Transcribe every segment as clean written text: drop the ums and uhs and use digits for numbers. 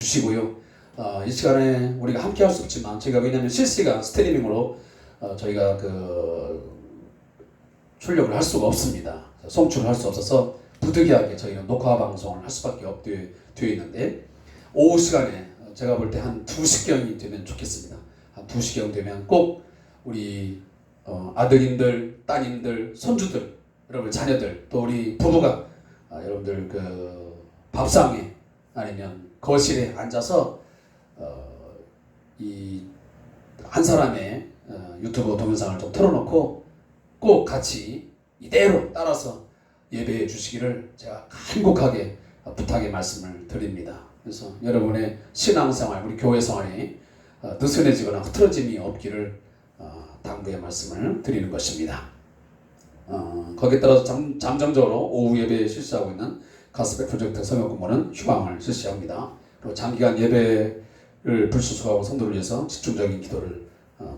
주시고요. 이 시간에 우리가 함께 할 수 없지만 저희가 왜냐하면 실시간 스트리밍으로 저희가 출력을 할 수가 없습니다. 송출을 할 수 없어서 부득이하게 저희는 녹화 방송을 할 수밖에 되어 있는데 오후 시간에 제가 볼 때 한 2시경이 되면 좋겠습니다. 한 2시경 되면 꼭 우리 아드님들, 따님들, 손주들, 여러분 자녀들, 또 우리 부부가 여러분들 밥상에 아니면 거실에 앉아서 이 한 사람의 유튜브 동영상을 좀 틀어놓고 꼭 같이 이대로 따라서 예배해 주시기를 제가 간곡하게 부탁의 말씀을 드립니다. 그래서 여러분의 신앙생활, 우리 교회 생활이 느슨해지거나 흐트러짐이 없기를 당부의 말씀을 드리는 것입니다. 거기에 따라서 잠정적으로 오후 예배에 실시하고 있는 가스백 프로젝트 성역공무는 휴방을 실시합니다. 그리고 장기간 예배를 불수수하고 성도를 위해서 집중적인 기도를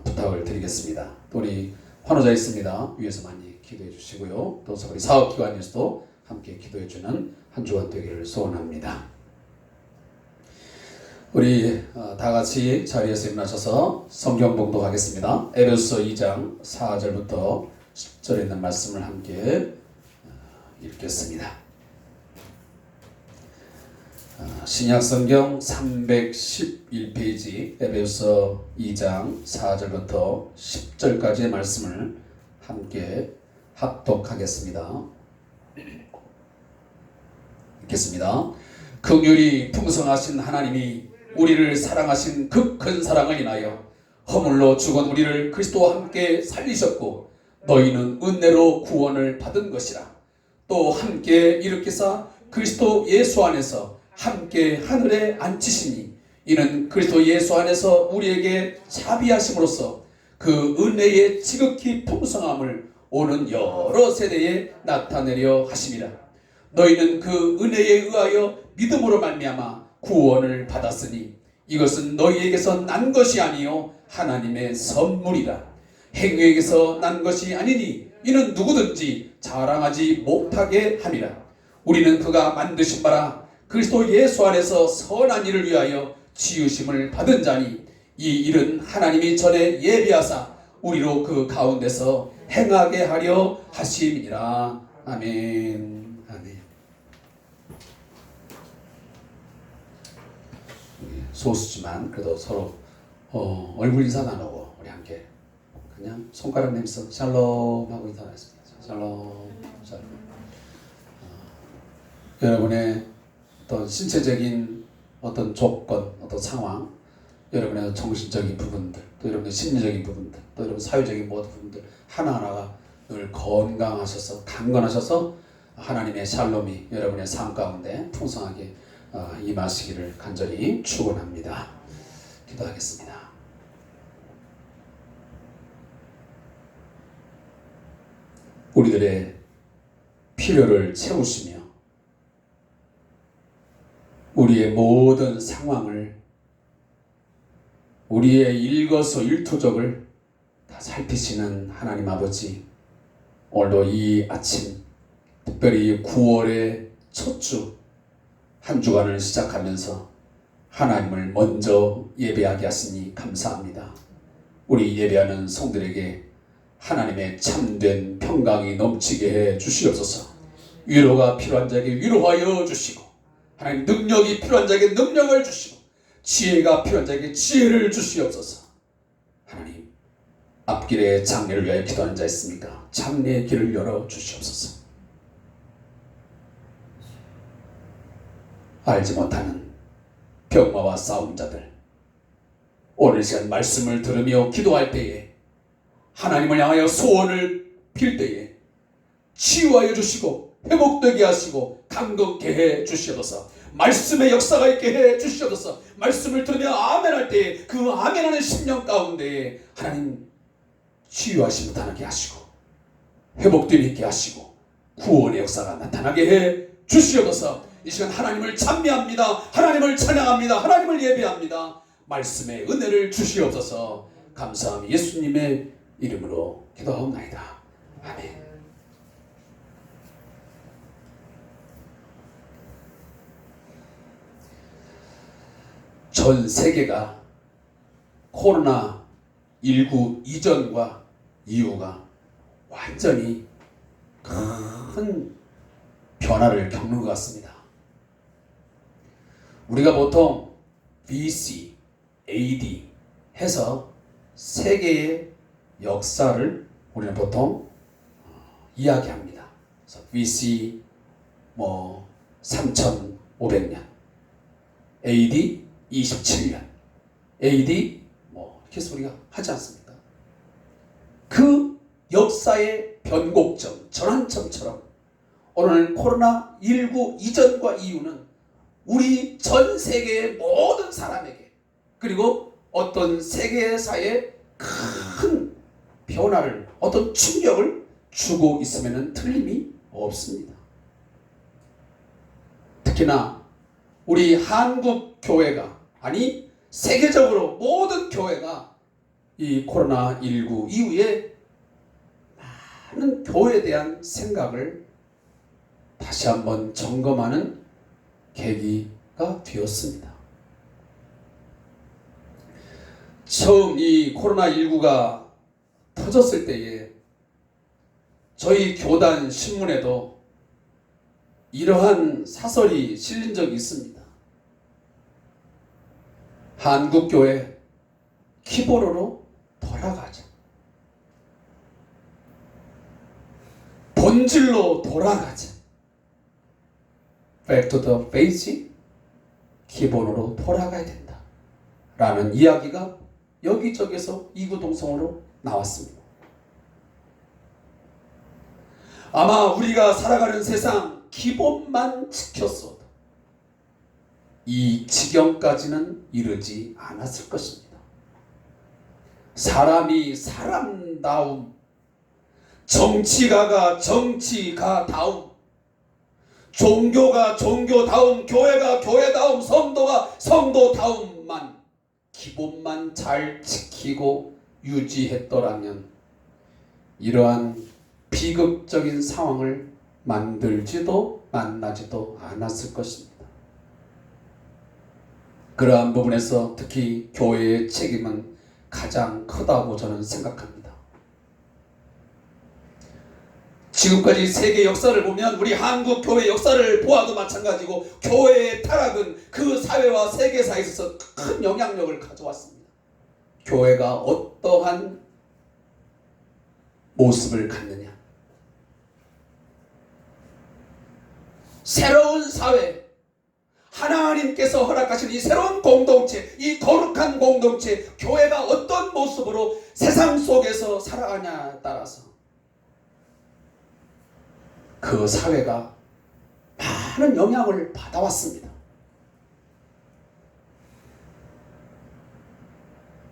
부탁을 드리겠습니다. 또 우리 환호자 있습니다. 위에서 많이 기도해 주시고요. 또 우리 사업기관에서도 함께 기도해 주는 한 주간 되기를 소원합니다. 우리 다 같이 자리에서 일어나셔서 성경 봉독하겠습니다. 에베소서 2장 4절부터 10절에 있는 말씀을 함께 읽겠습니다. 신약성경 311페이지 에베소서 2장 4절부터 10절까지의 말씀을 함께 합독하겠습니다. 읽겠습니다. 긍휼이 풍성하신 하나님이 우리를 사랑하신 그 큰 사랑을 인하여 허물로 죽은 우리를 그리스도와 함께 살리셨고 너희는 은혜로 구원을 받은 것이라. 또 함께 일으키사 그리스도 예수 안에서 함께 하늘에 앉히시니 이는 그리스도 예수 안에서 우리에게 자비하심으로써 그 은혜의 지극히 풍성함을 오는 여러 세대에 나타내려 하심이라. 너희는 그 은혜에 의하여 믿음으로 말미암아 구원을 받았으니 이것은 너희에게서 난 것이 아니요 하나님의 선물이라. 행위에게서 난 것이 아니니 이는 누구든지 자랑하지 못하게 함이라. 우리는 그가 만드신 바라 그리스도 예수 안에서 선한 일을 위하여 지으심을 받은 자니 이 일은 하나님이 전에 예비하사 우리로 그 가운데서 행하게 하려 하심이니라. 아멘. 아멘. 소수지만 그래도 서로 얼굴 인사 나누고 우리 함께 그냥 손가락 내면서 샬롬 하고 인사하겠습니다. 샬롬, 샬롬. 여러분의 어떤 신체적인 어떤 조건, 어떤 상황, 여러분의 정신적인 부분들, 또 여러분의 심리적인 부분들, 또 여러분 사회적인 모든 부분들 하나하나가 늘 건강하셔서 강건하셔서 하나님의 샬롬이 여러분의 삶 가운데 풍성하게 임하시기를 간절히 축원합니다. 기도하겠습니다. 우리들의 필요를 채우시며 우리의 모든 상황을, 우리의 일거수일투족을 다 살피시는 하나님 아버지, 오늘도 이 아침 특별히 9월의 첫 주 한 주간을 시작하면서 하나님을 먼저 예배하게 하시니 감사합니다. 우리 예배하는 성들에게 하나님의 참된 평강이 넘치게 해 주시옵소서. 위로가 필요한 자에게 위로하여 주시고, 하나님 능력이 필요한 자에게 능력을 주시고, 지혜가 필요한 자에게 지혜를 주시옵소서. 하나님, 앞길에 장래를 위하여 기도하는 자 있습니까? 장래의 길을 열어 주시옵소서. 알지 못하는 병마와 싸운 자들, 오늘 시간 말씀을 들으며 기도할 때에 하나님을 향하여 소원을 빌 때에 치유하여 주시고 회복되게 하시고 강건케 해 주시옵소서. 말씀의 역사가 있게 해 주시옵소서. 말씀을 들으며 아멘할 때에 그 아멘하는 심령 가운데 하나님 치유하심 나타나게 하시고 회복됨 있게 하시고 구원의 역사가 나타나게 해 주시옵소서. 이 시간 하나님을 찬미합니다. 하나님을 찬양합니다. 하나님을 예배합니다. 말씀의 은혜를 주시옵소서. 감사함이 예수님의 이름으로 기도하옵나이다. 아멘. 전 세계가 코로나19 이전과 이후가 완전히 큰 변화를 겪는 것 같습니다. 우리가 보통 BC, AD 해서 세계의 역사를 우리는 보통 이야기합니다. 그래서 BC 3500년, AD 27년, AD 이렇게 해서 우리가 하지 않습니까? 그 역사의 변곡점, 전환점처럼 오늘 코로나19 이전과 이후는 우리 전 세계의 모든 사람에게, 그리고 어떤 세계사의 큰 변화를, 어떤 충격을 주고 있으면 틀림이 없습니다. 특히나 우리 한국 교회가, 아니 세계적으로 모든 교회가 이 코로나19 이후에 많은 교회에 대한 생각을 다시 한번 점검하는 계기가 되었습니다. 처음 이 코로나19가 터졌을 때에 저희 교단 신문에도 이러한 사설이 실린 적이 있습니다. 한국교회 키보로로 돌아가자. 본질로 돌아가자. Back to the basic, 기본으로 돌아가야 된다. 라는 이야기가 여기저기서 이구동성으로 나왔습니다. 아마 우리가 살아가는 세상 기본만 지켰어도 이 지경까지는 이르지 않았을 것입니다. 사람이 사람다움, 정치가가 정치가다움, 종교가 종교다움, 교회가 교회다움, 성도가 성도다움만, 기본만 잘 지키고 유지했더라면 이러한 비극적인 상황을 만들지도 만나지도 않았을 것입니다. 그러한 부분에서 특히 교회의 책임은 가장 크다고 저는 생각합니다. 지금까지 세계 역사를 보면 우리 한국 교회 역사를 보아도 마찬가지고, 교회의 타락은 그 사회와 세계사에 있어서 큰 영향력을 가져왔습니다. 교회가 어떠한 모습을 갖느냐, 새로운 사회, 하나님께서 허락하신 이 새로운 공동체, 이 거룩한 공동체, 교회가 어떤 모습으로 세상 속에서 살아가냐에 따라서 그 사회가 많은 영향을 받아왔습니다.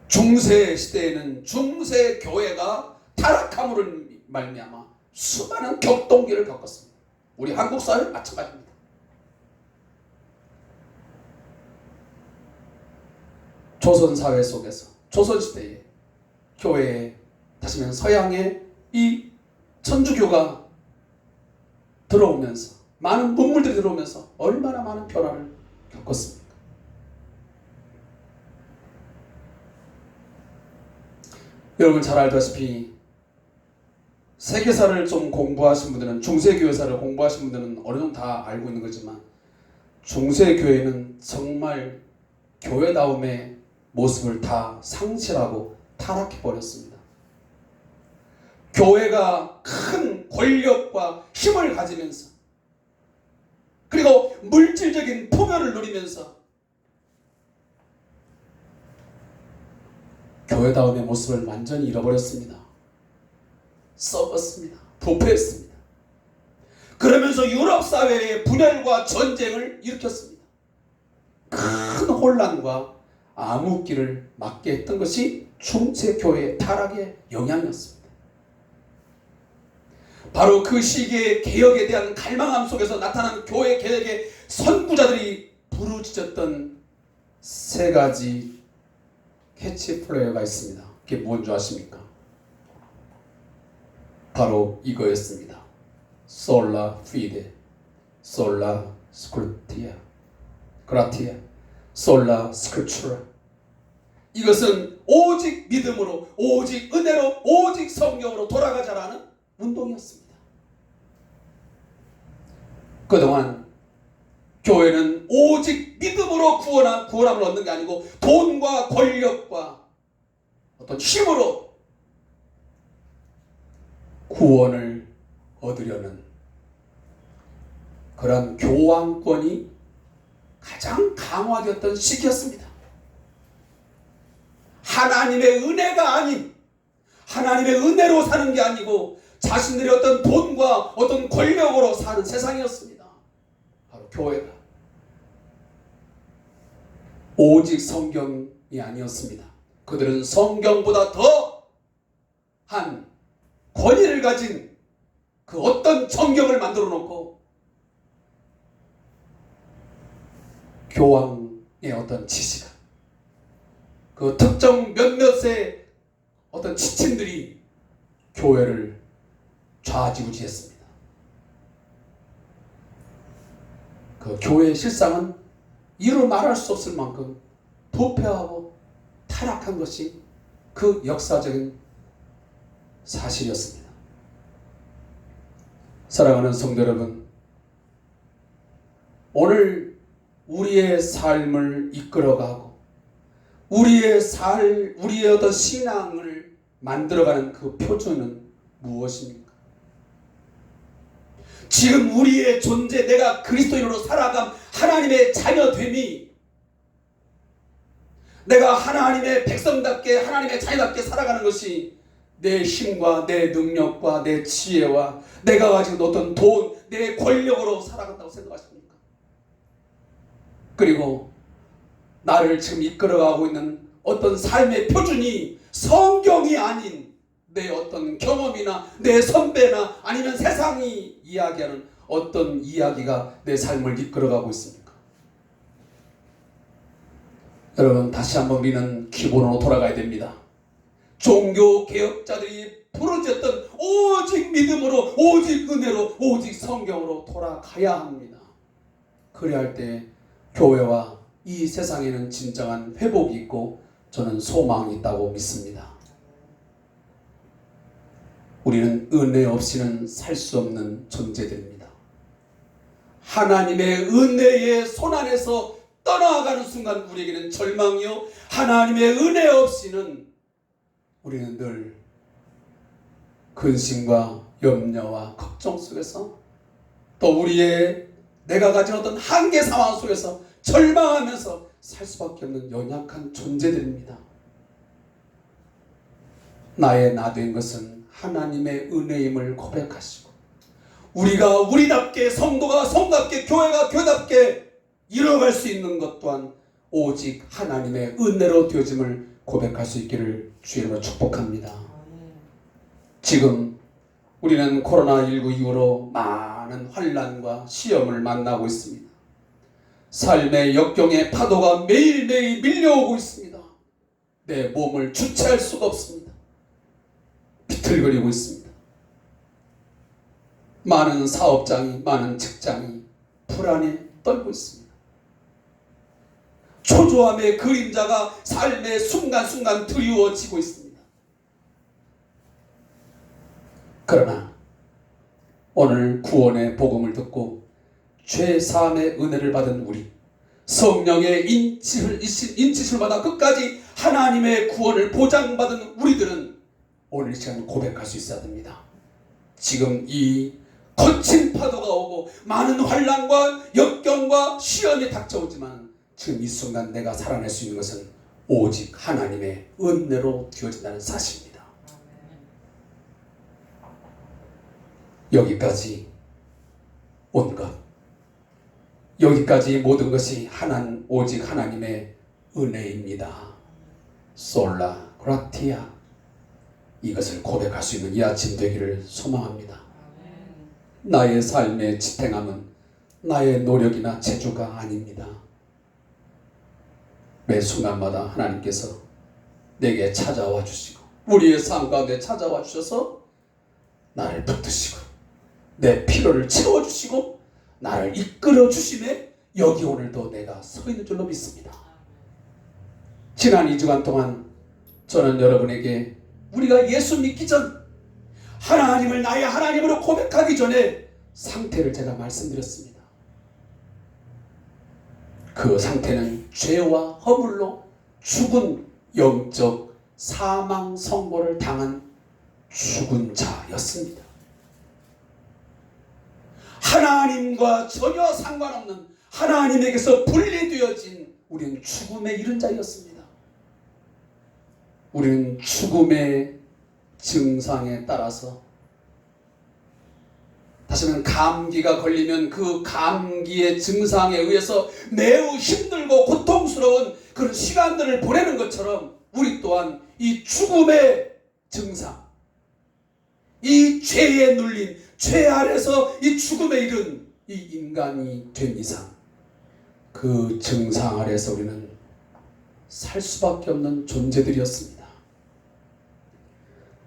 중세 시대에는 중세 교회가 타락함으로 말미암아 수많은 격동기를 겪었습니다. 우리 한국 사회 마찬가지입니다. 조선 사회 속에서, 조선 시대에 교회에, 다시 말하면 서양의 이 천주교가 들어오면서, 많은 문물들이 들어오면서 얼마나 많은 변화를 겪었습니까? 여러분 잘 알다시피 세계사를 좀 공부하신 분들은, 중세교회사를 공부하신 분들은 어느 정도 다 알고 있는 거지만, 중세교회는 정말 교회다움의 모습을 다 상실하고 타락해버렸습니다. 교회가 큰 권력과 힘을 가지면서, 그리고 물질적인 풍요를 누리면서 교회다움의 모습을 완전히 잃어버렸습니다. 썩었습니다. 부패했습니다. 그러면서 유럽 사회의 분열과 전쟁을 일으켰습니다. 큰 혼란과 암흑기를 맞게 했던 것이 중세교회의 타락의 영향이었습니다. 바로 그 시기의 개혁에 대한 갈망함 속에서 나타난 교회 개혁의 선구자들이 부르짖었던 세 가지 캐치플레이어가 있습니다. 그게 뭔지 아십니까? 바로 이거였습니다. 솔라 피데, 솔라 스크루티아, 그라티아. 솔라 스크립추라. 이것은 오직 믿음으로, 오직 은혜로, 오직 성경으로 돌아가자라는 운동이었습니다. 그동안 교회는 오직 믿음으로 구원함을 얻는 게 아니고 돈과 권력과 어떤 힘으로 구원을 얻으려는 그런 교황권이 가장 강화되었던 시기였습니다. 하나님의 은혜가 아닌, 하나님의 은혜로 사는 게 아니고 자신들의 어떤 돈과 어떤 권력으로 사는 세상이었습니다. 바로 교회가 오직 성경이 아니었습니다. 그들은 성경보다 더한 권위를 가진 그 어떤 정경을 만들어 놓고 교황의 어떤 지시가, 그 특정 몇몇의 어떤 지침들이 교회를 좌지우지했습니다. 그 교회의 실상은 이루 말할 수 없을 만큼 부패하고 타락한 것이 그 역사적인 사실이었습니다. 사랑하는 성도 여러분, 오늘 우리의 삶을 이끌어가고 우리의 어떤 신앙을 만들어가는 그 표준은 무엇입니까? 지금 우리의 존재, 내가 그리스도인으로 살아감, 하나님의 자녀됨이, 내가 하나님의 백성답게, 하나님의 자녀답게 살아가는 것이 내 힘과 내 능력과 내 지혜와 내가 가지고 어떤 돈, 내 권력으로 살아간다고 생각하십니까? 그리고 나를 지금 이끌어가고 있는 어떤 삶의 표준이 성경이 아닌 내 어떤 경험이나 내 선배나 아니면 세상이 이야기하는 어떤 이야기가 내 삶을 이끌어가고 있습니까? 여러분, 다시 한번 우리는 기본으로 돌아가야 됩니다. 종교 개혁자들이 부르짖었던 오직 믿음으로, 오직 은혜로, 오직 성경으로 돌아가야 합니다. 그래야 할 때 교회와 이 세상에는 진정한 회복이 있고 저는 소망이 있다고 믿습니다. 우리는 은혜 없이는 살 수 없는 존재들입니다. 하나님의 은혜의 손안에서 떠나가는 순간 우리에게는 절망이요, 하나님의 은혜 없이는 우리는 늘 근심과 염려와 걱정 속에서, 또 우리의 내가 가진 어떤 한계 상황 속에서 절망하면서 살 수밖에 없는 연약한 존재들입니다. 나의 나된 것은 하나님의 은혜임을 고백하시고, 우리가 우리답게, 성도가 성답게, 교회가 교회답게 이뤄갈 수 있는 것 또한 오직 하나님의 은혜로 되어짐을 고백할 수 있기를 주의 이름으로 축복합니다. 지금 우리는 코로나19 이후로 많은 환난과 시험을 만나고 있습니다. 삶의 역경의 파도가 매일매일 밀려오고 있습니다. 내 몸을 주체할 수가 없습니다. 비틀거리고 있습니다. 많은 사업장이, 많은 직장이 불안에 떨고 있습니다. 초조함의 그림자가 삶의 순간순간 드리워지고 있습니다. 그러나 오늘 구원의 복음을 듣고 죄 사함의 은혜를 받은 우리, 성령의 인치심을 받아 끝까지 하나님의 구원을 보장받은 우리들은 오늘 이 시간 고백할 수 있어야 됩니다. 지금 이 거친 파도가 오고 많은 환난과 역경과 시험이 닥쳐오지만 지금 이 순간 내가 살아낼 수 있는 것은 오직 하나님의 은혜로 되어진다는 사실입니다. 여기까지 온 것, 여기까지 모든 것이 오직 하나님의 은혜입니다. 솔라 그라티아, 이것을 고백할 수 있는 이 아침 되기를 소망합니다. 나의 삶의 지탱함은 나의 노력이나 재주가 아닙니다. 매 순간마다 하나님께서 내게 찾아와 주시고 우리의 삶 가운데 찾아와 주셔서 나를 붙드시고 내 필요를 채워주시고 나를 이끌어 주심에 여기 오늘도 내가 서 있는 줄로 믿습니다. 지난 2주간 동안 저는 여러분에게 우리가 예수 믿기 전 하나님을 나의 하나님으로 고백하기 전에 상태를 제가 말씀드렸습니다. 그 상태는 죄와 허물로 죽은 영적 사망 선고를 당한 죽은 자였습니다. 하나님과 전혀 상관없는 하나님에게서 분리되어진 우리는 죽음에 이른 자였습니다. 우리는 죽음의 증상에 따라서, 다시 말하면 감기가 걸리면 그 감기의 증상에 의해서 매우 힘들고 고통스러운 그런 시간들을 보내는 것처럼 우리 또한 이 죽음의 증상, 이 죄에 눌린, 죄 아래서 이 죽음에 이른 이 인간이 된 이상 그 증상 아래서 우리는 살 수밖에 없는 존재들이었습니다.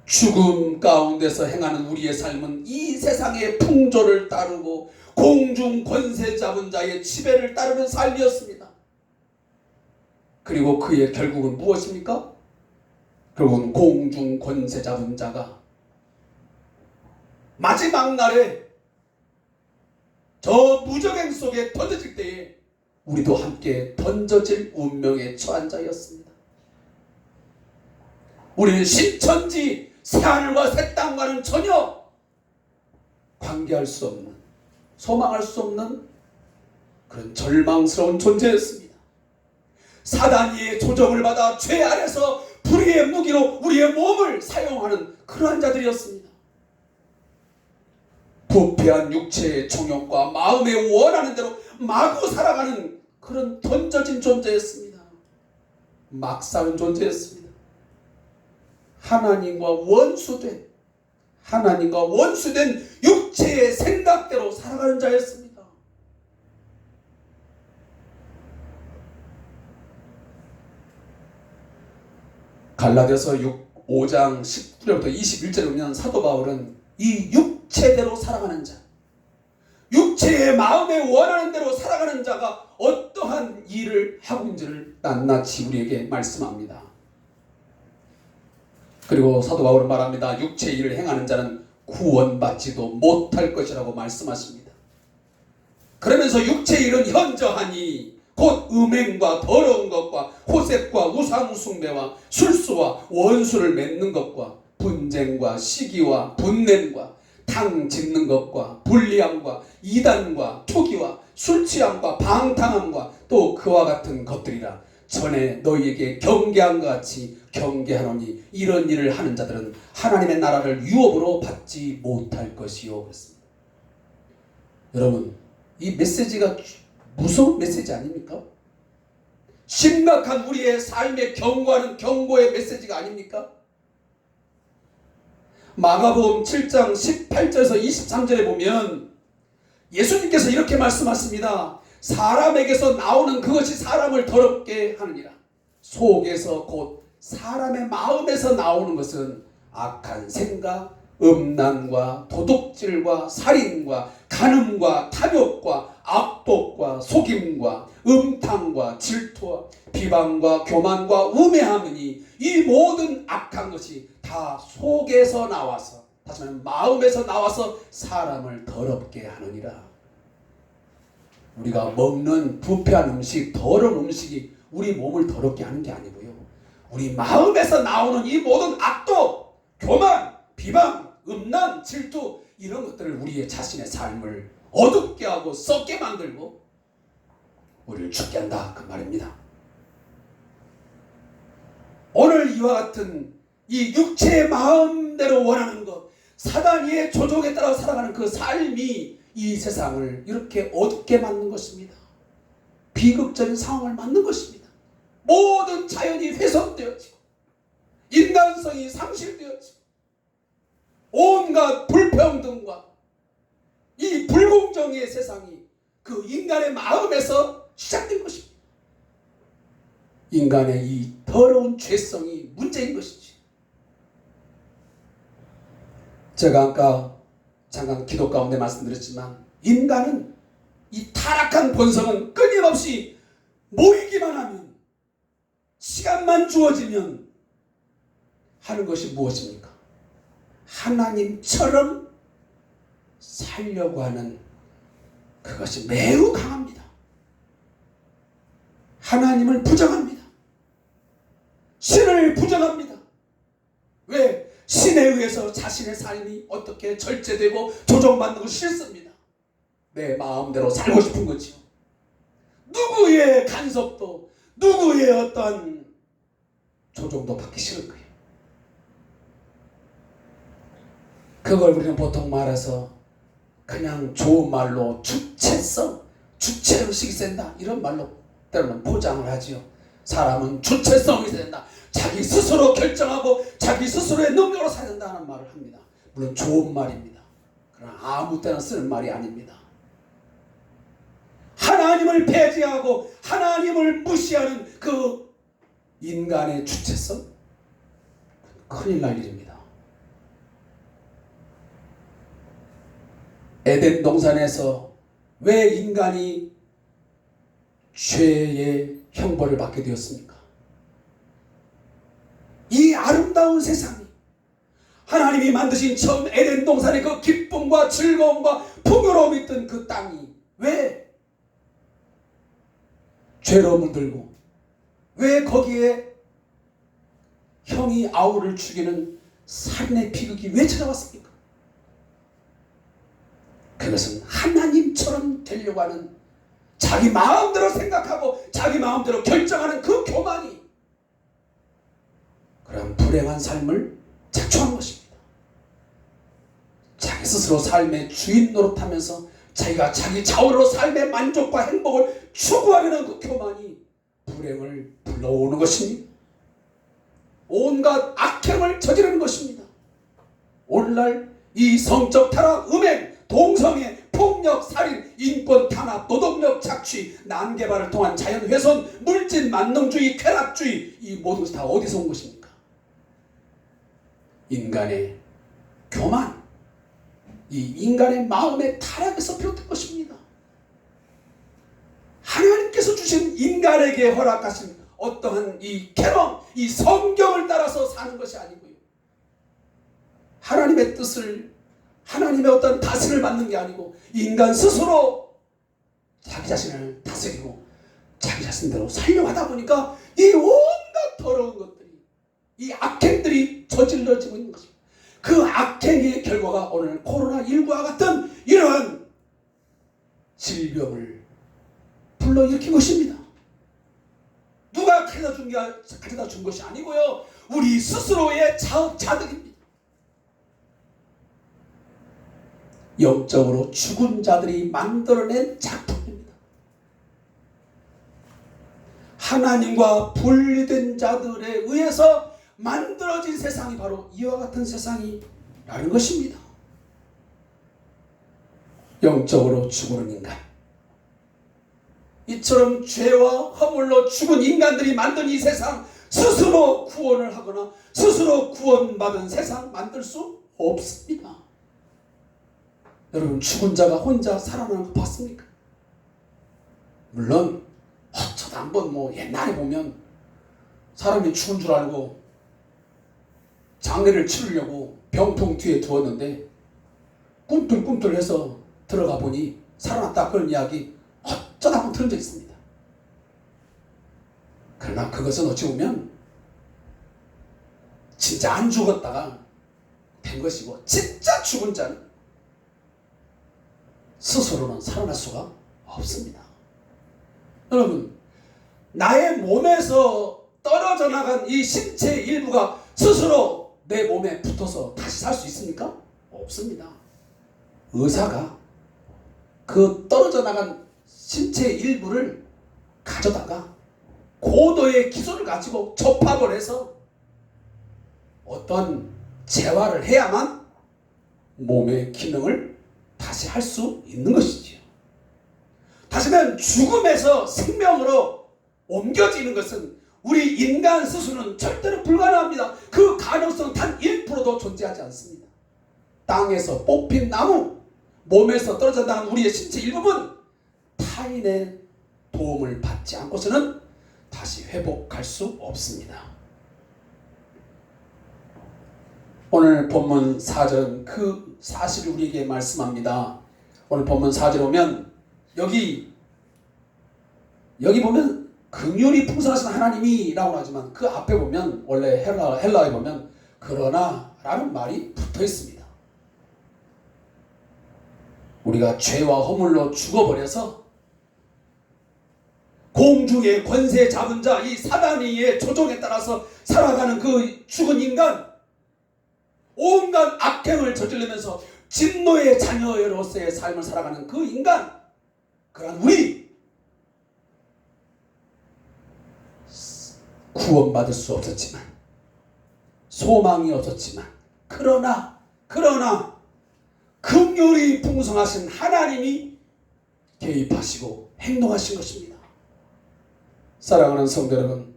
죽음 가운데서 행하는 우리의 삶은 이 세상의 풍조를 따르고 공중 권세 잡은 자의 지배를 따르는 삶이었습니다. 그리고 그의 결국은 무엇입니까? 결국은 공중 권세 잡은 자가 마지막 날에 저 무적행 속에 던져질 때에 우리도 함께 던져질 운명에 처한 자였습니다. 우리는 신천지 새하늘과 새 땅과는 전혀 관계할 수 없는, 소망할 수 없는 그런 절망스러운 존재였습니다. 사단의 조정을 받아 죄 아래서 불의의 무기로 우리의 몸을 사용하는 그러한 자들이었습니다. 부패한 육체의 정욕과 마음에 원하는 대로 마구 살아가는 그런 던져진 존재였습니다. 막 사는 존재였습니다. 하나님과 원수된 육체의 생각대로 살아가는 자였습니다. 갈라디아서 5장 19절부터 21절에 보면 사도 바울은 이 육체대로 살아가는 자, 육체의 마음에 원하는 대로 살아가는 자가 어떠한 일을 하고 있는지를 낱낱이 우리에게 말씀합니다. 그리고 사도 바울은 말합니다. 육체의 일을 행하는 자는 구원받지도 못할 것이라고 말씀하십니다. 그러면서 육체의 일은 현저하니 곧 음행과 더러운 것과 호색과 우상숭배와 술수와 원수를 맺는 것과 분쟁과 시기와 분냄과 탕 짓는 것과 불리함과 이단과 투기와 술취함과 방탕함과 또 그와 같은 것들이라. 전에 너희에게 경계한 것 같이 경계하노니 이런 일을 하는 자들은 하나님의 나라를 유업으로 받지 못할 것이요. 그랬습니다. 여러분, 이 메시지가 무서운 메시지 아닙니까? 심각한 우리의 삶에 경고하는 경고의 메시지가 아닙니까? 마가복음 7장 18절에서 23절에 보면 예수님께서 이렇게 말씀하십니다. 사람에게서 나오는 그것이 사람을 더럽게 하느니라. 속에서 곧 사람의 마음에서 나오는 것은 악한 생각, 음란과 도둑질과 살인과 간음과 탐욕과 악독과 속임과 음탕과 질투와 비방과 교만과 우매함이니 이 모든 악한 것이 다 속에서 나와서, 다시 말하면 마음에서 나와서 사람을 더럽게 하느니라. 우리가 먹는 부패한 음식, 더러운 음식이 우리 몸을 더럽게 하는 게 아니고요, 우리 마음에서 나오는 이 모든 악독, 교만, 비방, 음란, 질투, 이런 것들을 우리의 자신의 삶을 어둡게 하고 썩게 만들고 우리를 죽게 한다, 그 말입니다. 오늘 이와 같은 이 육체의 마음대로 원하는 것, 사단의 조종에 따라 살아가는 그 삶이 이 세상을 이렇게 어둡게 만든 것입니다. 비극적인 상황을 만든 것입니다. 모든 자연이 훼손되어지고 인간성이 상실되어지고 온갖 불평등과 이 불공정의 세상이 그 인간의 마음에서 시작된 것입니다. 인간의 이 더러운 죄성이 문제인 것이지. 제가 아까 잠깐 기도 가운데 말씀드렸지만 인간은 이 타락한 본성은 끊임없이 모이기만 하면 시간만 주어지면 하는 것이 무엇입니까? 하나님처럼 살려고 하는 그것이 매우 강합니다. 하나님을 부정합니다. 신을 부정합니다. 왜? 신에 의해서 자신의 삶이 어떻게 절제되고 조정받는 것이 싫습니다. 내 마음대로 살고 싶은 거지요. 누구의 간섭도, 누구의 어떤 조정도 받기 싫은 거예요. 그걸 우리는 보통 말해서 그냥 좋은 말로 주체성, 주체의식이 센다, 이런 말로 때로는 포장을 하지요. 사람은 주체성이 된다, 자기 스스로 결정하고 자기 스스로의 능력으로 살아야 된다는 말을 합니다. 물론 좋은 말입니다. 그러나 아무 때나 쓰는 말이 아닙니다. 하나님을 배제하고 하나님을 무시하는 그 인간의 주체성, 큰일 날 일입니다. 에덴 동산에서 왜 인간이 죄의 형벌을 받게 되었습니까? 이 아름다운 세상이, 하나님이 만드신 처음 에덴 동산의 그 기쁨과 즐거움과 풍요로움이 있던 그 땅이 왜 죄로 물들고, 왜 거기에 형이 아우를 죽이는 살인의 비극이 왜 찾아왔습니까? 그것은 하나님처럼 되려고 하는, 자기 마음대로 생각하고 자기 마음대로 결정하는 그 교만이 그런 불행한 삶을 자초한 것입니다. 자기 스스로 삶의 주인 노릇하면서 자기가 자기 좌우로 삶의 만족과 행복을 추구하려는 그 교만이 불행을 불러오는 것입니다. 온갖 악행을 저지르는 것입니다. 오늘날 이 성적 타락, 음행, 동성애, 폭력, 살인, 인권 탄압, 노동력 착취, 난개발을 통한 자연훼손, 물질 만능주의, 쾌락주의, 이 모든 것이 다 어디서 온 것입니까? 인간의 교만, 이 인간의 마음의 타락에서 비롯된 것입니다. 하나님께서 주신 인간에게 허락하신 어떠한 이 계명, 이 성경을 따라서 사는 것이 아니고요, 하나님의 뜻을, 하나님의 어떤 다스림을 받는 게 아니고 인간 스스로 자기 자신을 다스리고 자기 자신대로 살려고 하다 보니까 이 온갖 더러운 것들이, 이 악행들이 저질러지고 있는 것입니다. 그 악행의 결과가 오늘 코로나19와 같은 이러한 질병을 불러일으킨 것입니다. 누가 가져다 준 것이 아니고요, 우리 스스로의 자업자득입니다. 영적으로 죽은 자들이 만들어낸 작품입니다. 하나님과 분리된 자들에 의해서 만들어진 세상이 바로 이와 같은 세상이라는 것입니다. 영적으로 죽은 인간, 이처럼 죄와 허물로 죽은 인간들이 만든 이 세상, 스스로 구원을 하거나 스스로 구원받은 세상 만들 수 없습니다. 여러분, 죽은 자가 혼자 살아나는 거 봤습니까? 물론 어쩌다 한번 옛날에 보면 사람이 죽은 줄 알고 장례를 치르려고 병통 뒤에 두었는데 꿈틀꿈틀해서 들어가 보니 살아났다, 그런 이야기 어쩌다 한번 들은 적 있습니다. 그러나 그것은 어찌 보면 진짜 안 죽었다가 된 것이고, 진짜 죽은 자는 스스로는 살아날 수가 없습니다. 여러분, 나의 몸에서 떨어져 나간 이 신체의 일부가 스스로 내 몸에 붙어서 다시 살 수 있습니까? 없습니다. 의사가 그 떨어져 나간 신체의 일부를 가져다가 고도의 기술을 가지고 접합을 해서 어떤 재활을 해야만 몸의 기능을 다시 할 수 있는 것이지요. 다시는 죽음에서 생명으로 옮겨지는 것은 우리 인간 스스로는 절대로 불가능합니다. 그 가능성 단 1%도 존재하지 않습니다. 땅에서 뽑힌 나무, 몸에서 떨어져 나간 우리의 신체 일부분, 타인의 도움을 받지 않고서는 다시 회복할 수 없습니다. 오늘 본문 4절은 그 사실을 우리에게 말씀합니다. 오늘 본문 4절 보면 여기 보면 긍휼이 풍성하신 하나님이라고 하지만 그 앞에 보면 원래 헬라어에 보면 그러나 라는 말이 붙어 있습니다. 우리가 죄와 허물로 죽어버려서 공중의 권세 잡은 자 이 사단이의 조종에 따라서 살아가는 그 죽은 인간, 온갖 악행을 저지르면서 진노의 자녀로서의 삶을 살아가는 그 인간, 그러한 우리 구원받을 수 없었지만, 소망이 없었지만, 그러나 긍휼이 풍성하신 하나님이 개입하시고 행동하신 것입니다. 사랑하는 성도 여러분,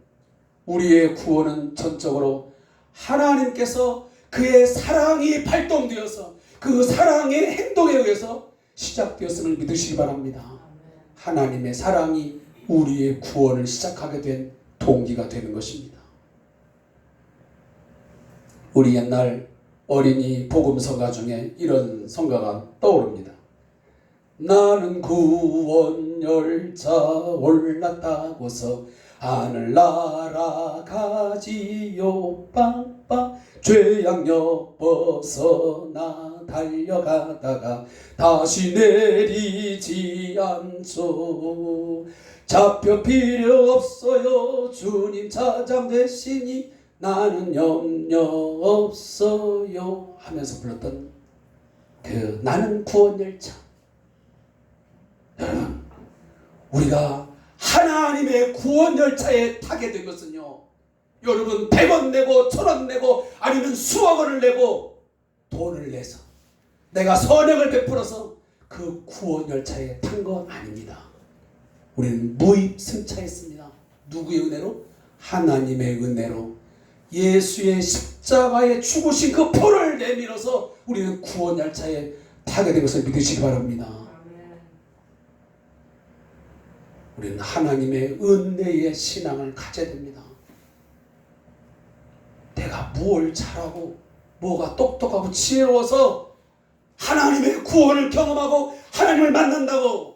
우리의 구원은 전적으로 하나님께서 그의 사랑이 발동되어서 그 사랑의 행동에 의해서 시작되었음을 믿으시기 바랍니다. 하나님의 사랑이 우리의 구원을 시작하게 된 동기가 되는 것입니다. 우리 옛날 어린이 복음 성가 중에 이런 성가가 떠오릅니다. 나는 구원 열차 올랐다고서 하늘 날아가지요 빵빵 죄악력 벗어나 달려가다가 다시 내리지 않죠. 잡혀 필요 없어요. 주님 차장 되시니 나는 염려 없어요 하면서 불렀던 그 나는 구원 열차. 여러분, 우리가 하나님의 구원 열차에 타게 된 것은요, 여러분 100원 내고 1000원 내고 아니면 수억 원을 내고 돈을 내서 내가 선행을 베풀어서 그 구원 열차에 탄 건 아닙니다. 우리는 무입승차했습니다. 누구의 은혜로? 하나님의 은혜로 예수의 십자가에 죽으신 그 표를 내밀어서 우리는 구원 열차에 타게 된 것을 믿으시기 바랍니다. 우리는 하나님의 은혜의 신앙을 가져야 됩니다. 내가 뭘 잘하고 뭐가 똑똑하고 지혜로워서 하나님의 구원을 경험하고 하나님을 만난다고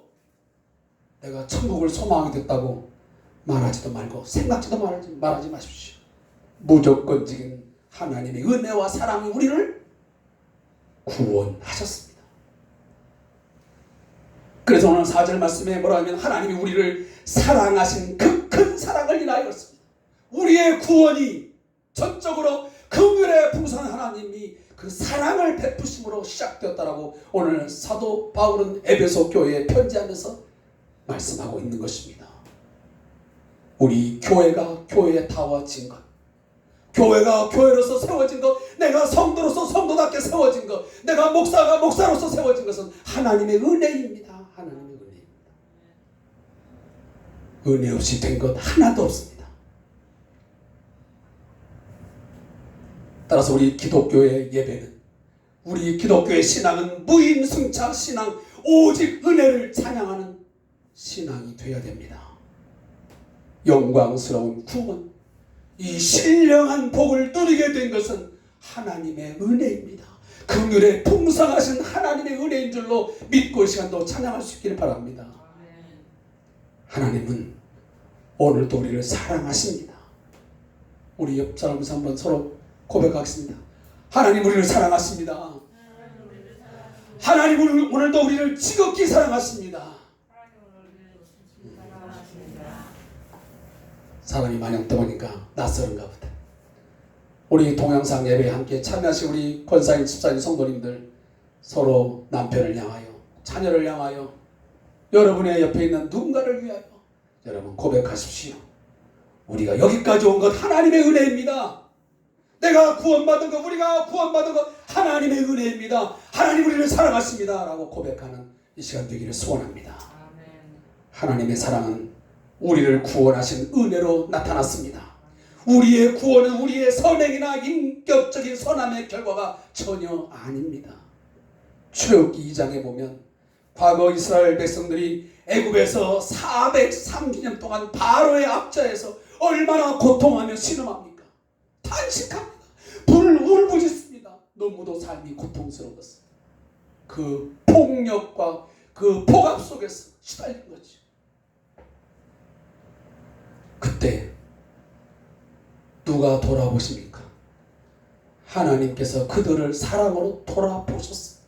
내가 천국을 소망하게 됐다고 말하지도 말고 생각지도 말하지 마십시오. 무조건적인 하나님의 은혜와 사랑이 우리를 구원하셨습니다. 그래서 오늘 4절 말씀에 뭐라 하면 하나님이 우리를 사랑하신 그 큰 사랑을 인하여 그렇습니다. 우리의 구원이 전적으로 긍휼의 풍성한 하나님이 그 사랑을 베푸심으로 시작되었다라고 오늘 사도 바울은 에베소 교회에 편지하면서 말씀하고 있는 것입니다. 우리 교회가 교회에 타워진 것, 교회가 교회로서 세워진 것, 내가 성도로서 성도답게 세워진 것, 내가 목사가 목사로서 세워진 것은 하나님의 은혜입니다. 하나님의 은혜입니다. 은혜 없이 된 것 하나도 없습니다. 따라서 우리 기독교의 예배는, 우리 기독교의 신앙은 무임승차 신앙, 오직 은혜를 찬양하는 신앙이 되어야 됩니다. 영광스러운 구원, 이 신령한 복을 누리게 된 것은 하나님의 은혜입니다. 긍휼에 풍성하신 하나님의 은혜인 줄로 믿고 이 시간도 찬양할 수 있기를 바랍니다. 하나님은 오늘도 우리를 사랑하십니다. 우리 옆 사람에서 한번 서로 고백하겠습니다. 하나님 우리를 사랑하십니다. 하나님 오늘도 우리를 지극히 사랑하십니다. 사람이 마냥 떠보니까 낯설은가 보다. 우리 동영상 예배에 함께 참여하신 우리 권사님, 집사님, 성도님들 서로 남편을 향하여, 자녀를 향하여, 여러분의 옆에 있는 누군가를 위하여 여러분 고백하십시오. 우리가 여기까지 온 것 하나님의 은혜입니다. 내가 구원받은 것, 우리가 구원받은 것 하나님의 은혜입니다. 하나님 우리를 사랑하십니다 라고 고백하는 이 시간 되기를 소원합니다. 하나님의 사랑은 우리를 구원하신 은혜로 나타났습니다. 우리의 구원은 우리의 선행이나 인격적인 선함의 결과가 전혀 아닙니다. 출애굽기 2장에 보면 과거 이스라엘 백성들이 애굽에서 430년 동안 바로의 압자에서 얼마나 고통하며 신음합니까? 탄식합니다. 울부짖습니다. 너무도 삶이 고통스러웠어요. 그 폭력과 그 폭압 속에서 시달린 거죠. 그때 누가 돌아보십니까? 하나님께서 그들을 사랑으로 돌아보셨습니다.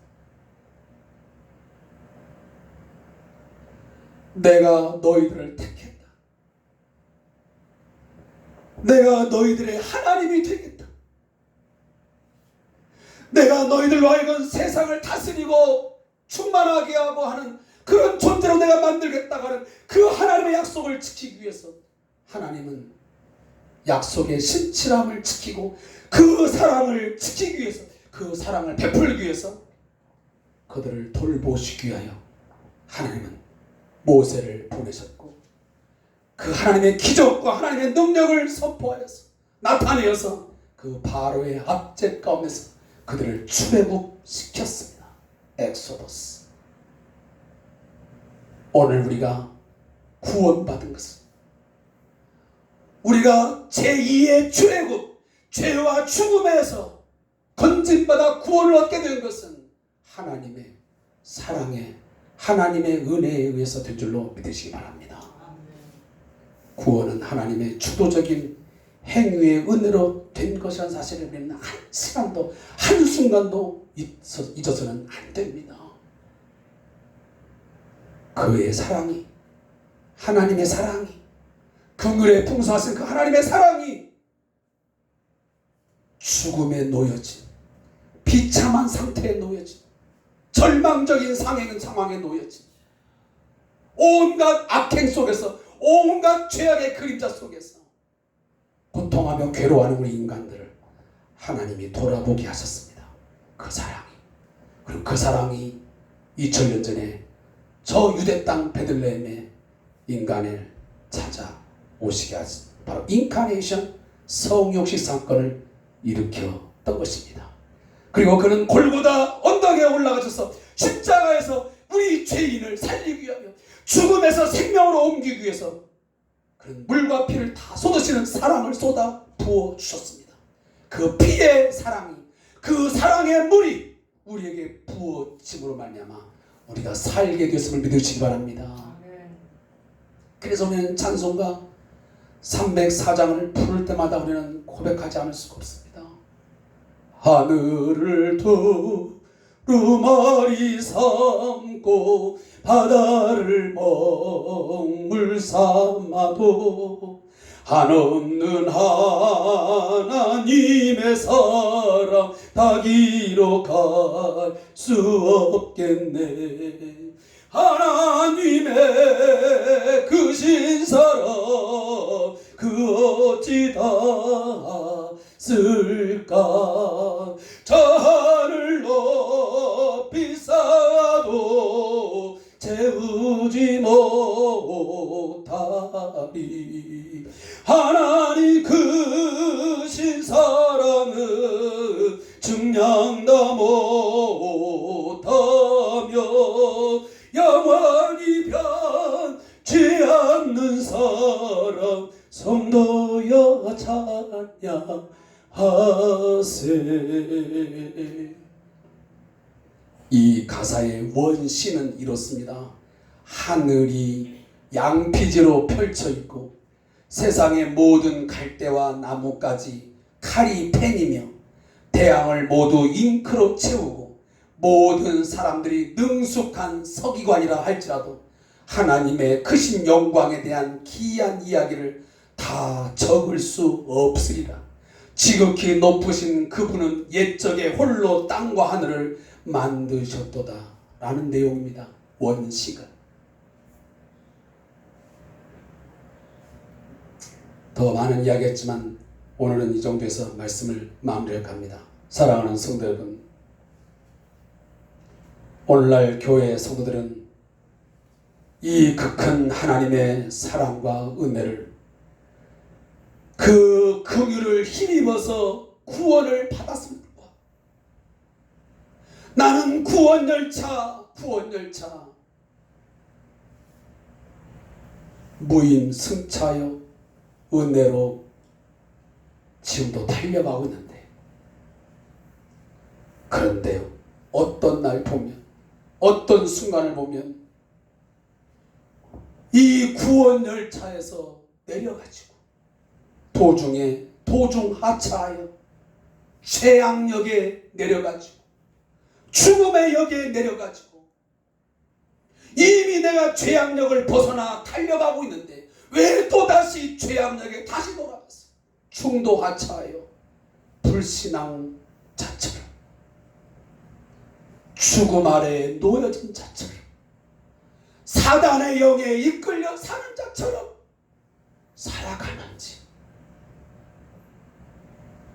내가 너희들을 택했다. 내가 너희들의 하나님이 되겠다. 내가 너희들로 하여금 세상을 다스리고 충만하게 하고 하는 그런 존재로 내가 만들겠다고 하는 그 하나님의 약속을 지키기 위해서 하나님은 약속의 신실함을 지키고 그 사랑을 지키기 위해서, 그 사랑을 베풀기 위해서 그들을 돌보시기 위하여 하나님은 모세를 보내셨고, 그 하나님의 기적과 하나님의 능력을 선포하여서 나타내어서 그 바로의 압제 가운데서 그들을 출애굽시켰습니다. 엑소더스. 오늘 우리가 구원받은 것은, 우리가 제2의 출애굽, 죄와 죽음에서 건진받아 구원을 얻게 된 것은 하나님의 사랑에, 하나님의 은혜에 의해서 된 줄로 믿으시기 바랍니다. 구원은 하나님의 주도적인 행위의 은혜로 된 것이라는 사실을 우리는 한 시간도 한순간도 잊어서는 안 됩니다. 그의 사랑이, 하나님의 사랑이, 긍휼에 풍성하신 그 하나님의 사랑이 죽음에 놓여진, 비참한 상태에 놓여진, 절망적인 상황에 놓여진, 온갖 악행 속에서, 온갖 죄악의 그림자 속에서 고통하며 괴로워하는 우리 인간들을 하나님이 돌아보게 하셨습니다. 그 사랑이. 그리고 그 사랑이 2000년 전에 저 유대 땅 베들레헴에 인간을 찾아오시게 하신, 바로 인카네이션 성육식 사건을 일으켰던 것입니다. 그리고 그는 골고다 언덕에 올라가셔서 십자가에서 우리 죄인을 살리기 위하여, 죽음에서 생명으로 옮기기 위해서 그는 물과 피를 다 쏟으시는 사랑을 쏟아 부어주셨습니다. 그 피의 사랑이, 그 사랑의 물이 우리에게 부어짐으로 말미암아 우리가 살게 되었음을 믿으시기 바랍니다. 그래서 우리는 찬송가 304장을 부를 때마다 우리는 고백하지 않을 수가 없습니다. 하늘을 두루마리 삼고 바다를 먹물 삼아도 한없는 하나님의 사랑 다 기록할 수 없겠네. 하나님의 크신 사랑 그 어찌 닿았을까. 저 하늘 높이 쌓아도 채우지 못하리. 하나님 크신 사랑은 증량다 못하며 영원히 변치 않는 사랑 성도여 찬양하세. 이 가사의 원시는 이렇습니다. 하늘이 양피지로 펼쳐있고 세상의 모든 갈대와 나무까지 칼이 펜이며 태양을 모두 잉크로 채우고 모든 사람들이 능숙한 서기관이라 할지라도 하나님의 크신 영광에 대한 기이한 이야기를 다 적을 수 없으리라. 지극히 높으신 그분은 옛적에 홀로 땅과 하늘을 만드셨도다 라는 내용입니다. 원시가. 더 많은 이야기했지만 오늘은 이 정도에서 말씀을 마무리할 합니다. 사랑하는 성도 여러분, 오늘날 교회의 성도들은 이 큰 하나님의 사랑과 은혜를, 그 긍휼을 힘입어서 구원을 받았습니다. 나는 구원열차 무임승차하여 은혜로 지금도 달려가고 있는데, 그런데 어떤 날 보면, 어떤 순간을 보면 이 구원 열차에서 내려가지고 도중에 도중하차하여 죄악역에 내려가지고 죽음의 역에 내려가지고 이미 내가 죄악역을 벗어나 달려가고 있는데 왜 또다시 죄악역에 다시 돌아갔어? 중도하차하여 불신앙 자처럼, 죽음 아래에 놓여진 자처럼, 사단의 영에 이끌려 사는 자처럼 살아가는지,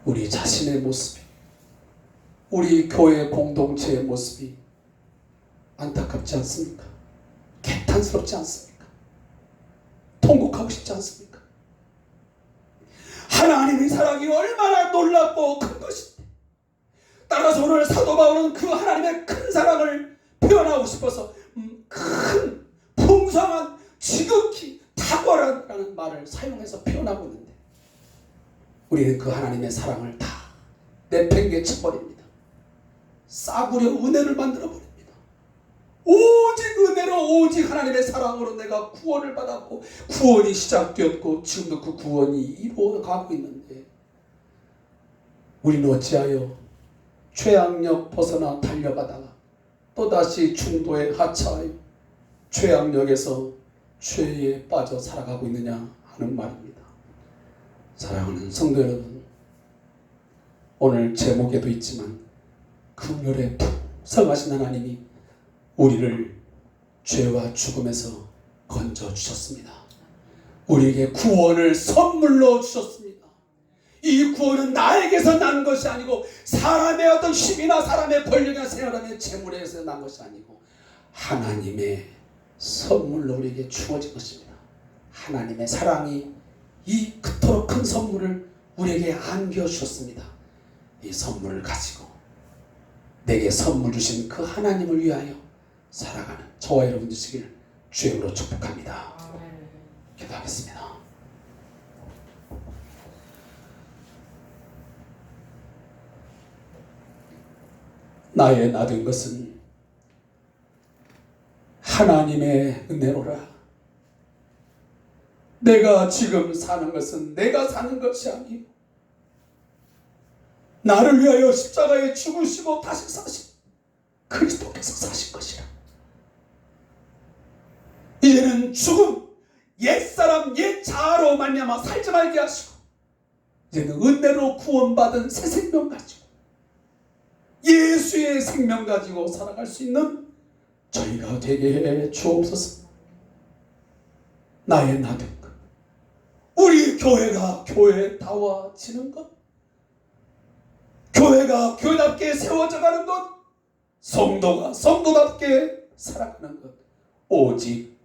우리 자신의 모습이, 우리 교회 공동체의 모습이 안타깝지 않습니까? 개탄스럽지 않습니까? 통곡하고 싶지 않습니까? 하나님의 사랑이 얼마나 놀랍고 큰 것인데, 따라서 오늘 사도 바울은 그 하나님의 큰 사랑을 표현하고 싶어서 큰 풍성한 지극히 탁월하다는 말을 사용해서 표현하고 있는데, 우리는 그 하나님의 사랑을 다 내팽개쳐버립니다. 싸구려 은혜를 만들어버립니다. 오직 은혜로, 오직 하나님의 사랑으로 내가 구원을 받았고 구원이 시작되었고 지금도 그 구원이 이루어가고 있는데, 우리는 어찌하여 죄악역 벗어나 달려가다가 또다시 중도에 하차하여 죄악역에서 죄에 빠져 살아가고 있느냐 하는 말입니다. 사랑하는 성도 여러분, 오늘 제목에도 있지만 긍휼에 풍성하신 하나님이 우리를 죄와 죽음에서 건져주셨습니다. 우리에게 구원을 선물로 주셨습니다. 이 구원은 나에게서 난 것이 아니고 사람의 어떤 힘이나 사람의 권력이나 사람의 재물에서 난 것이 아니고 하나님의 선물로 우리에게 주어진 것입니다. 하나님의 사랑이 이 그토록 큰 선물을 우리에게 안겨주셨습니다. 이 선물을 가지고 내게 선물 주신 그 하나님을 위하여 살아가는 저와 여러분 되시기를 주님으로 축복합니다. 기도하겠습니다. 나의 나된 것은 하나님의 은혜로라. 내가 지금 사는 것은 내가 사는 것이 아니요 나를 위하여 십자가에 죽으시고 다시 사신 그리스도께서 사신 것이라. 이제는 죽음, 옛사람 옛자아로 말미암아 살지 말게 하시고 이제는 은혜로 구원받은 새 생명 가지고 예수의 생명 가지고 살아갈 수 있는 저희가 되게 해 주옵소서. 나의 나된 것, 우리 교회가 교회다워지는 것, 교회가 교회답게 세워져 가는 것, 성도가 성도답게 살아가는 것, 오직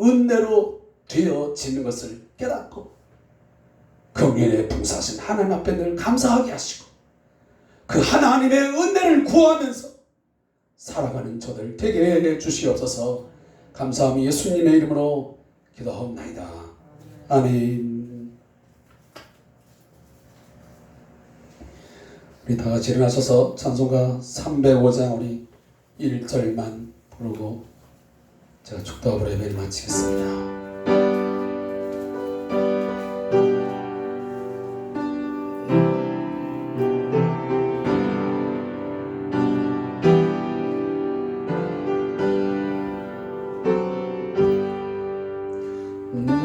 은혜로 되어지는 것을 깨닫고 긍휼에 풍성하신 하나님 앞에 늘 감사하게 하시고 그 하나님의 은혜를 구하면서 살아가는 저들 되게 해 주시옵소서. 감사함이 예수님의 이름으로 기도하옵나이다. 아멘. 우리 다 같이 일어나셔서 찬송가 305장 우리 1절만 부르고 제가 축도합으로 예배를 마치겠습니다.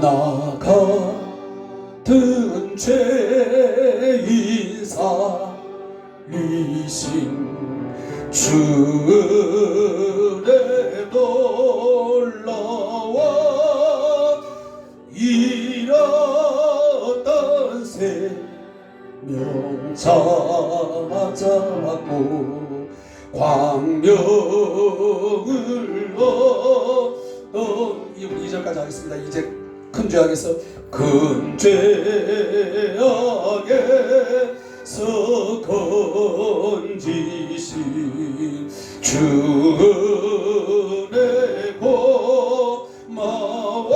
나 같은 죄인 살리신 주의 놀라워 잃었던 생명 찾았고 광명을 얻던 2절까지 하겠습니다. 이제 큰 죄악에서 큰 죄악에서 건지신 주의 고마워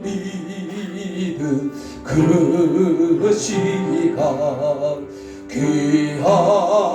믿음 그 시간 귀하고